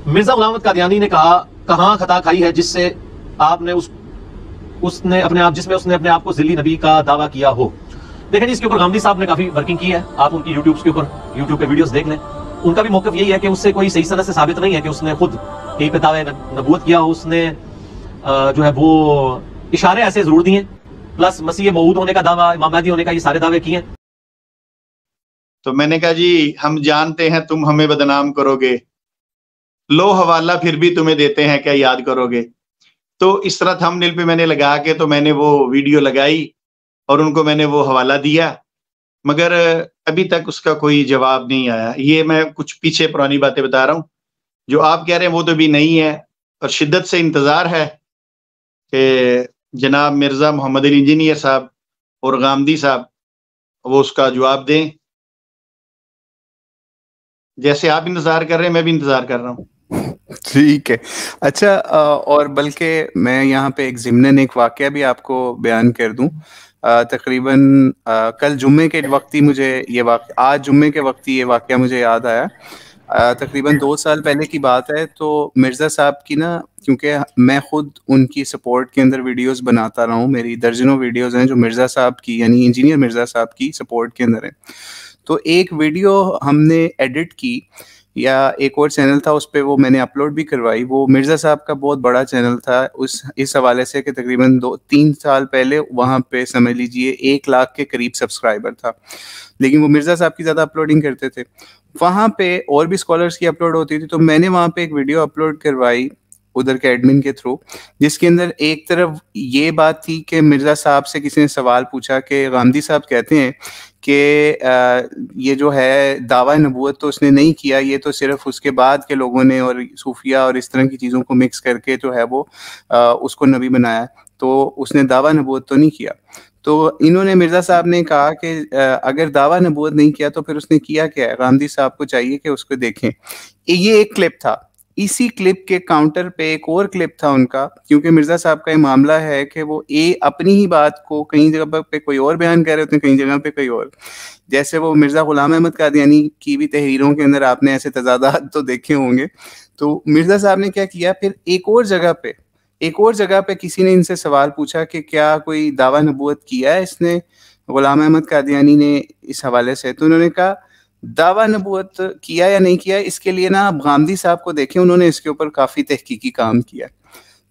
مرزا غلام احمد قادیانی نے کہا کہاں خطا کھائی ہے جس سے آپ نے اس نے اپنے آپ کو ذلی نبی کا دعویٰ کیا ہو. دیکھیں جی اس کے اوپر غامدی صاحب نے کافی ورکنگ کی ہے. آپ ان کی یوٹیوب پہ ویڈیوز دیکھ لیں. ان کا بھی موقف یہی ہے کہ اس سے کوئی صحیح سند سے ثابت نہیں ہے کہ اس نے خود کہیں پہ دعوے نبوت کیا ہو. اس نے جو ہے وہ اشارے ایسے ضرور دیے پلس مسیح موعود ہونے کا دعویٰ, امام مہدی ہونے کا, یہ سارے دعوے کیے ہیں. تو میں نے کہا جی ہم جانتے ہیں تم ہمیں بدنام کرو گے, لو حوالہ پھر بھی تمہیں دیتے ہیں, کیا یاد کرو گے. تو اس طرح تھم نیل پہ میں نے لگا کے تو میں نے وہ ویڈیو لگائی اور ان کو میں نے وہ حوالہ دیا, مگر ابھی تک اس کا کوئی جواب نہیں آیا. یہ میں کچھ پیچھے پرانی باتیں بتا رہا ہوں, جو آپ کہہ رہے ہیں وہ تو بھی نہیں ہے, اور شدت سے انتظار ہے کہ جناب مرزا محمد علی انجینئر صاحب اور غامدی صاحب وہ اس کا جواب دیں. جیسے آپ انتظار کر رہے ہیں میں بھی انتظار کر رہا ہوں. ٹھیک ہے. اچھا, اور بلکہ میں یہاں پہ ایک ضمناً ایک واقعہ بھی آپ کو بیان کر دوں. تقریباً کل جمعے کے وقت ہی مجھے یہ واقعہ, آج جمعے کے وقت ہی یہ واقعہ مجھے یاد آیا. تقریباً 2 سال پہلے کی بات ہے. تو مرزا صاحب کی نا, کیونکہ میں خود ان کی سپورٹ کے اندر ویڈیوز بناتا رہا ہوں, میری درجنوں ویڈیوز ہیں جو مرزا صاحب کی یعنی انجینئر مرزا صاحب کی سپورٹ کے اندر ہیں. تو ایک ویڈیو ہم نے ایڈٹ کی, یا ایک اور چینل تھا اس پہ وہ میں نے اپلوڈ بھی کروائی. وہ مرزا صاحب کا بہت بڑا چینل تھا اس حوالے سے کہ تقریباً 2-3 سال پہلے وہاں پہ سمجھ لیجئے 1 لاکھ کے قریب سبسکرائبر تھا, لیکن وہ مرزا صاحب کی زیادہ اپلوڈنگ کرتے تھے. وہاں پہ اور بھی اسکالرس کی اپلوڈ ہوتی تھی. تو میں نے وہاں پہ ایک ویڈیو اپلوڈ کروائی ادھر کے ایڈمن کے تھرو, جس کے اندر ایک طرف یہ بات تھی کہ مرزا صاحب سے کسی نے سوال پوچھا کہ غامدی صاحب کہتے ہیں کہ یہ جو ہے دعویٰ نبوت تو اس نے نہیں کیا, یہ تو صرف اس کے بعد کے لوگوں نے اور صوفیہ اور اس طرح کی چیزوں کو مکس کر کے جو ہے وہ اس کو نبی بنایا, تو اس نے دعویٰ نبوت تو نہیں کیا. تو انہوں نے مرزا صاحب نے کہا کہ اگر دعویٰ نبوت نہیں کیا تو پھر اس نے کیا کیا ہے. غامدی صاحب کو چاہیے کہ اس کو دیکھیں. یہ ایک کلپ تھا. اسی کلپ کے کاؤنٹر پہ ایک اور کلپ تھا ان کا, کیونکہ مرزا صاحب کا یہ معاملہ ہے کہ وہ اپنی ہی بات کو کہیں جگہ پہ کوئی اور بیان کر رہے ہوتے ہیں, کہیں جگہ پہ کوئی اور. جیسے وہ مرزا غلام احمد قادیانی کی بھی تحریروں کے اندر آپ نے ایسے تضادات تو دیکھے ہوں گے. تو مرزا صاحب نے کیا کیا, پھر ایک اور جگہ پہ کسی نے ان سے سوال پوچھا کہ کیا کوئی دعویٰ نبوت کیا ہے اس نے غلام احمد قادیانی نے اس حوالے سے. تو انہوں نے کہا دعویٰ نبوت کیا یا نہیں کیا اس کے لیے نا آپ غامدی صاحب کو دیکھیں, انہوں نے اس کے اوپر کافی تحقیقی کام کیا.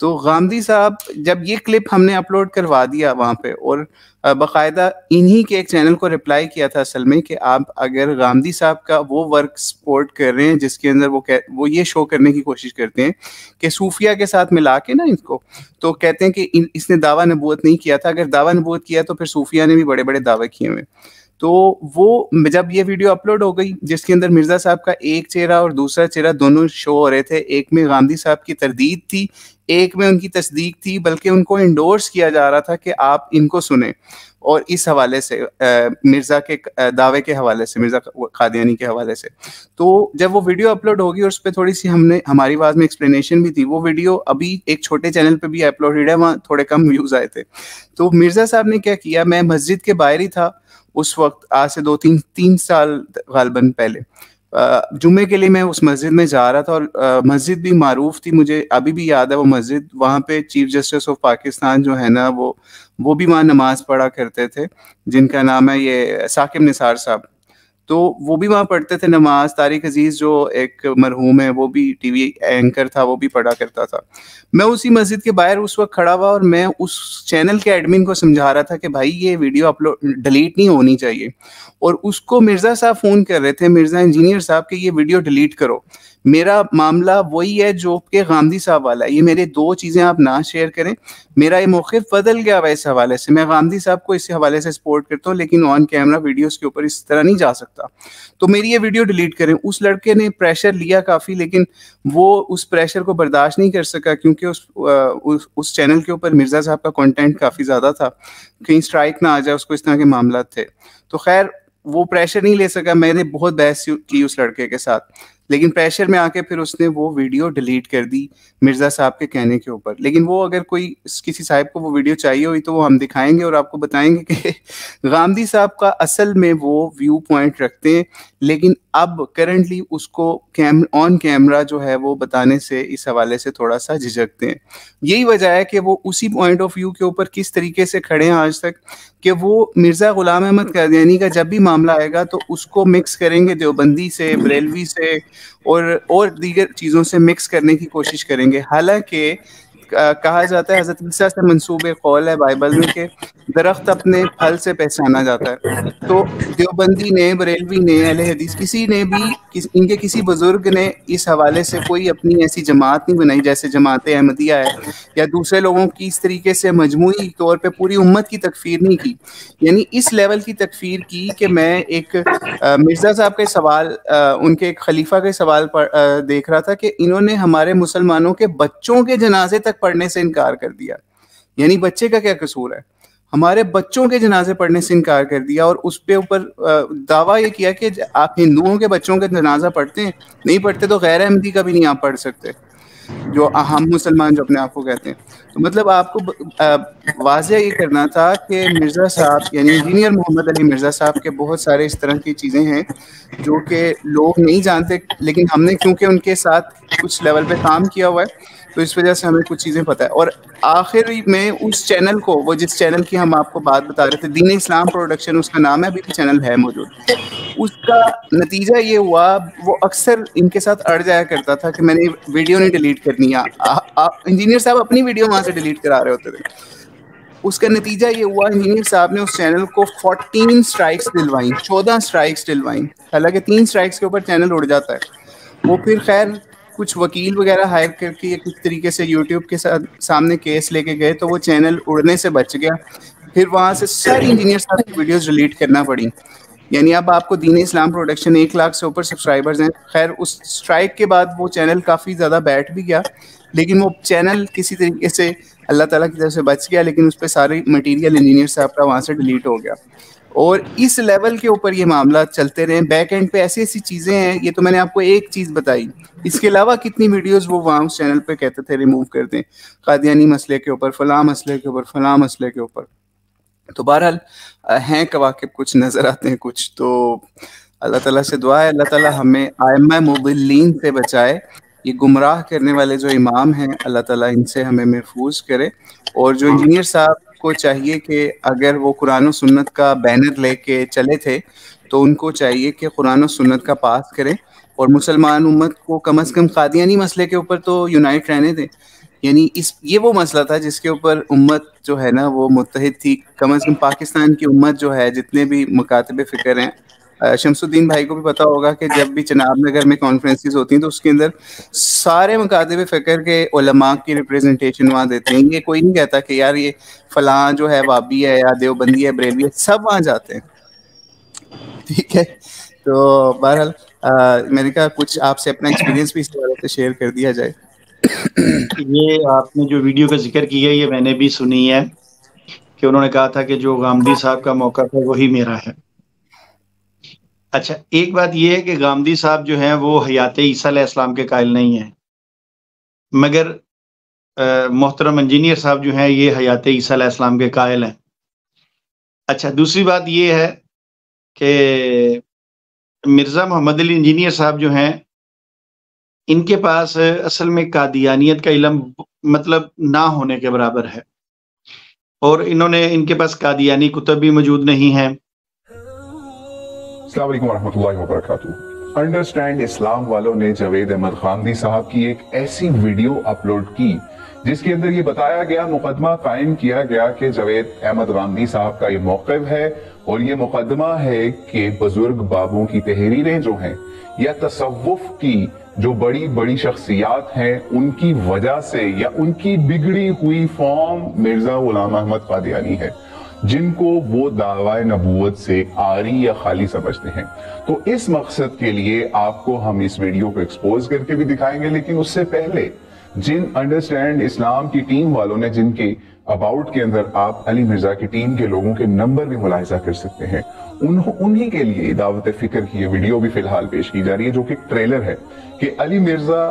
تو غامدی صاحب جب یہ کلپ ہم نے اپلوڈ کروا دیا وہاں پہ, اور باقاعدہ انہی کے ایک چینل کو رپلائی کیا تھا اصل میں کہ آپ اگر غامدی صاحب کا وہ ورک سپورٹ کر رہے ہیں جس کے اندر وہ یہ شو کرنے کی کوشش کرتے ہیں کہ صوفیہ کے ساتھ ملا کے نا ان کو, تو کہتے ہیں کہ اس نے دعویٰ نبوت نہیں کیا تھا, اگر دعویٰ نبوت کیا تو پھر صوفیہ نے بھی بڑے بڑے دعوے کیے ہوئے. تو وہ جب یہ ویڈیو اپلوڈ ہو گئی جس کے اندر مرزا صاحب کا ایک چہرہ اور دوسرا چہرہ دونوں شو ہو رہے تھے, ایک میں غامدی صاحب کی تردید تھی, ایک میں ان کی تصدیق تھی, بلکہ ان کو انڈورس کیا جا رہا تھا کہ آپ ان کو سنیں. اور اس حوالے سے مرزا کے دعوے کے حوالے سے, مرزا قادیانی کے حوالے سے, تو جب وہ ویڈیو اپلوڈ ہوگی اور اس پہ تھوڑی سی ہماری آواز میں ایکسپلینیشن بھی تھی. وہ ویڈیو ابھی ایک چھوٹے چینل پہ بھی اپلوڈ ہے, وہاں تھوڑے کم ویوز آئے تھے. تو مرزا صاحب نے کیا کیا, میں مسجد کے باہر ہی تھا اس وقت, آج سے 2-3 سال غالباً پہلے, جمعے کے لیے میں اس مسجد میں جا رہا تھا, اور مسجد بھی معروف تھی, مجھے ابھی بھی یاد ہے وہ مسجد. وہاں پہ چیف جسٹس آف پاکستان جو ہے نا وہ بھی وہاں نماز پڑھا کرتے تھے, جن کا نام ہے یہ ثاقب نثار صاحب. تو وہ بھی وہاں پڑھتے تھے نماز. طارق عزیز جو ایک مرحوم ہے وہ بھی ٹی وی اینکر تھا, وہ بھی پڑھا کرتا تھا. میں اسی مسجد کے باہر اس وقت کھڑا ہوا اور میں اس چینل کے ایڈمن کو سمجھا رہا تھا کہ بھائی یہ ویڈیو اپلوڈ ڈیلیٹ نہیں ہونی چاہیے, اور اس کو مرزا صاحب فون کر رہے تھے, مرزا انجینئر صاحب, کہ یہ ویڈیو ڈیلیٹ کرو. میرا معاملہ وہی ہے جو کہ غامدی صاحب والا ہے, یہ میرے 2 چیزیں آپ نہ شیئر کریں. میرا یہ موقف بدل گیا ہوا اس حوالے سے, میں غامدی صاحب کو اس حوالے سے سپورٹ کرتا ہوں, لیکن آن کیمرہ ویڈیوز کے اوپر اس طرح نہیں جا سکتا, تو میری یہ ویڈیو ڈیلیٹ کریں. اس لڑکے نے پریشر لیا کافی, لیکن وہ اس پریشر کو برداشت نہیں کر سکا, کیونکہ اس چینل کے اوپر مرزا صاحب کا کنٹینٹ کافی زیادہ تھا, کہیں اسٹرائک نہ آ جائے, اس کو اس طرح کے معاملات تھے. تو خیر وہ پریشر نہیں لے سکا, میں نے بہت بحث کی اس لڑکے کے ساتھ, لیکن پریشر میں آ کے پھر اس نے وہ ویڈیو ڈیلیٹ کر دی مرزا صاحب کے کہنے کے اوپر. لیکن وہ اگر کوئی کسی صاحب کو وہ ویڈیو چاہیے ہوئی تو وہ ہم دکھائیں گے اور آپ کو بتائیں گے کہ غامدی صاحب کا اصل میں وہ ویو پوائنٹ رکھتے ہیں لیکن اب کرنٹلی اس کو آن کیمرہ جو ہے وہ بتانے سے اس حوالے سے تھوڑا سا جھجکتے ہیں. یہی وجہ ہے کہ وہ اسی پوائنٹ آف ویو کے اوپر کس طریقے سے کھڑے ہیں آج تک کہ وہ مرزا غلام احمد قادیانی کا جب بھی معاملہ آئے گا تو اس کو مکس کریں گے دیوبندی سے, بریلوی سے اور دیگر چیزوں سے مکس کرنے کی کوشش کریں گے. حالانکہ کہا جاتا ہے, حضرت عیسیٰ سے منسوب قول ہے بائبل میں کہ درخت اپنے پھل سے پہچانا جاتا ہے. تو دیوبندی نے, بریلوی نے, اہل حدیث کسی نے بھی, ان کے کسی بزرگ نے اس حوالے سے کوئی اپنی ایسی جماعت نہیں بنائی جیسے جماعت احمدیہ ہے, یا دوسرے لوگوں کی اس طریقے سے مجموعی طور پہ پوری امت کی تکفیر نہیں کی. یعنی اس لیول کی تکفیر کی کہ میں ایک مرزا صاحب کے سوال, ان کے ایک خلیفہ کے سوال پر دیکھ رہا تھا کہ انہوں نے ہمارے مسلمانوں کے بچوں کے جنازے تک پڑھنے سے انکار کر دیا. یعنی بچے کا کیا قصور ہے, ہمارے بچوں کے جنازے پڑھنے سے انکار کر دیا, اور اس پہ اوپر دعویٰ یہ کیا کہ آپ ہندوؤں کے بچوں کا جنازہ پڑھتے ہیں, نہیں پڑھتے تو غیر احمدی کا بھی نہیں آپ پڑھ سکتے, جو ہم مسلمان جو اپنے آپ کو کہتے ہیں. تو مطلب آپ کو واضح یہ کرنا تھا کہ مرزا صاحب یعنی انجینئر محمد علی مرزا صاحب کے بہت سارے اس طرح کی چیزیں ہیں جو کہ لوگ نہیں جانتے, لیکن ہم نے کیونکہ ان کے ساتھ کچھ لیول پہ کام کیا ہوا ہے تو اس وجہ سے ہمیں کچھ چیزیں پتہ ہے. اور آخر میں اس چینل کو, وہ جس چینل کی ہم آپ کو بات بتا رہے تھے, دین اسلام پروڈکشن اس کا نام ہے, ابھی بھی چینل ہے موجود, اس کا نتیجہ یہ ہوا, وہ اکثر ان کے ساتھ اڑ جایا کرتا تھا کہ میں نے ویڈیو نہیں ڈیلیٹ کرنی ہے, انجینئر صاحب اپنی ویڈیو وہاں سے ڈیلیٹ کرا رہے ہوتے تھے. اس کا نتیجہ یہ ہوا, انجینئر صاحب نے اس چینل کو 14 سٹرائکس دلوائیں, 14 سٹرائکس دلوائیں, حالانکہ 3 سٹرائکس کے اوپر چینل اڑ جاتا ہے. وہ پھر خیر کچھ وکیل وغیرہ ہائر کر کے کس طریقے سے یوٹیوب کے سامنے کیس لے کے گئے تو وہ چینل اڑنے سے بچ گیا. پھر وہاں سے ساری انجینئر صاحب کی ویڈیوز ڈیلیٹ کرنا پڑی. یعنی اب آپ کو دین اسلام پروڈکشن 1 لاکھ سے اوپر سبسکرائبرز ہیں. خیر اس سٹرائک کے بعد وہ چینل کافی زیادہ بیٹھ بھی گیا, لیکن وہ چینل کسی طریقے سے اللہ تعالیٰ کی طرف سے بچ گیا, لیکن اس پہ ساری مٹیریل انجینئر صاحب کا وہاں سے ڈیلیٹ ہو گیا. اور اس لیول کے اوپر یہ معاملات چلتے رہے. بیک اینڈ پہ ایسی ایسی چیزیں ہیں, یہ تو میں نے آپ کو ایک چیز بتائی, اس کے علاوہ کتنی ویڈیوز وہ وہاں اس چینل پہ کہتے تھے ریموو کر دیں, قادیانی مسئلے کے اوپر, فلاں مسئلے کے اوپر, فلاں مسئلے کے اوپر. تو بہرحال ہیں کواکب, کچھ نظر آتے ہیں کچھ. تو اللہ تعالیٰ سے دعا ہے اللہ تعالیٰ ہمیں ائمہ مضلین سے بچائے, یہ گمراہ کرنے والے جو امام ہیں اللہ تعالیٰ ان سے ہمیں محفوظ کرے. اور جو انجینئر صاحب کو چاہیے کہ اگر وہ قرآن و سنت کا بینر لے کے چلے تھے تو ان کو چاہیے کہ قرآن و سنت کا پاس کریں, اور مسلمان امت کو کم از کم قادیانی مسئلے کے اوپر تو یونائٹ رہنے دیں. یعنی یہ وہ مسئلہ تھا جس کے اوپر امت جو ہے نا وہ متحد تھی. کم از کم پاکستان کی امت جو ہے, جتنے بھی مکاتب فکر ہیں, شمس الدین بھائی کو بھی پتا ہوگا کہ جب بھی چناب نگر میں کانفرنسز ہوتی ہیں تو اس کے اندر سارے مکاتب فکر کے علماء کی ریپریزنٹیشن وہاں دیتے ہیں. یہ کوئی نہیں کہتا کہ یار یہ فلاں جو ہے وابی ہے یا دیوبندی ہے, بریلوی ہے, سب وہاں جاتے ہیں. ٹھیک ہے, تو بہرحال میں نے کہا کچھ آپ سے اپنا ایکسپیرینس بھی اس حوالے سے شیئر کر دیا جائے. یہ آپ نے جو ویڈیو کا ذکر کیا یہ میں نے بھی سنی ہے کہ انہوں نے کہا تھا کہ جو غامدی صاحب کا موقع تھا وہی میرا ہے. اچھا, ایک بات یہ ہے کہ غامدی صاحب جو ہیں وہ حیات عیسیٰ علیہ السلام کے قائل نہیں ہیں, مگر محترم انجینئر صاحب جو ہیں یہ حیات عیسیٰ علیہ السلام کے قائل ہیں. اچھا, دوسری بات یہ ہے کہ مرزا محمد علی انجینئر صاحب جو ہیں ان کے پاس اصل میں قادیانیت کا علم مطلب نہ ہونے کے برابر ہے, اور ان کے پاس قادیانی کتب بھی موجود نہیں ہیں. السلام علیکم ورحمۃ اللہ وبرکاتہ. انڈرسٹینڈ اسلام والوں نے جاوید احمد غامدی صاحب کی ایک ایسی ویڈیو اپلوڈ کی جس کے اندر یہ بتایا گیا, مقدمہ قائم کیا گیا کہ جاوید احمد غامدی صاحب کا یہ موقف ہے, اور یہ مقدمہ ہے کہ بزرگ بابوں کی تحریریں جو ہیں یا تصوف کی جو بڑی بڑی شخصیات ہیں ان کی وجہ سے یا ان کی بگڑی ہوئی فارم مرزا غلام احمد قادیانی ہے, جن کو وہ دعوی نبوت سے عاری یا خالی سمجھتے ہیں. تو اس مقصد کے لیے آپ کو ہم اس ویڈیو کو ایکسپوز کر کے بھی دکھائیں گے, لیکن اس سے پہلے جن انڈرسٹینڈ اسلام کی ٹیم والوں نے, جن کے اباؤٹ کے اندر آپ علی مرزا کی ٹیم کے لوگوں کے نمبر بھی ملاحظہ کر سکتے ہیں, انہی کے لیے دعوت فکر کی یہ ویڈیو بھی فی الحال پیش کی جا رہی ہے, جو کہ ٹریلر ہے کہ علی مرزا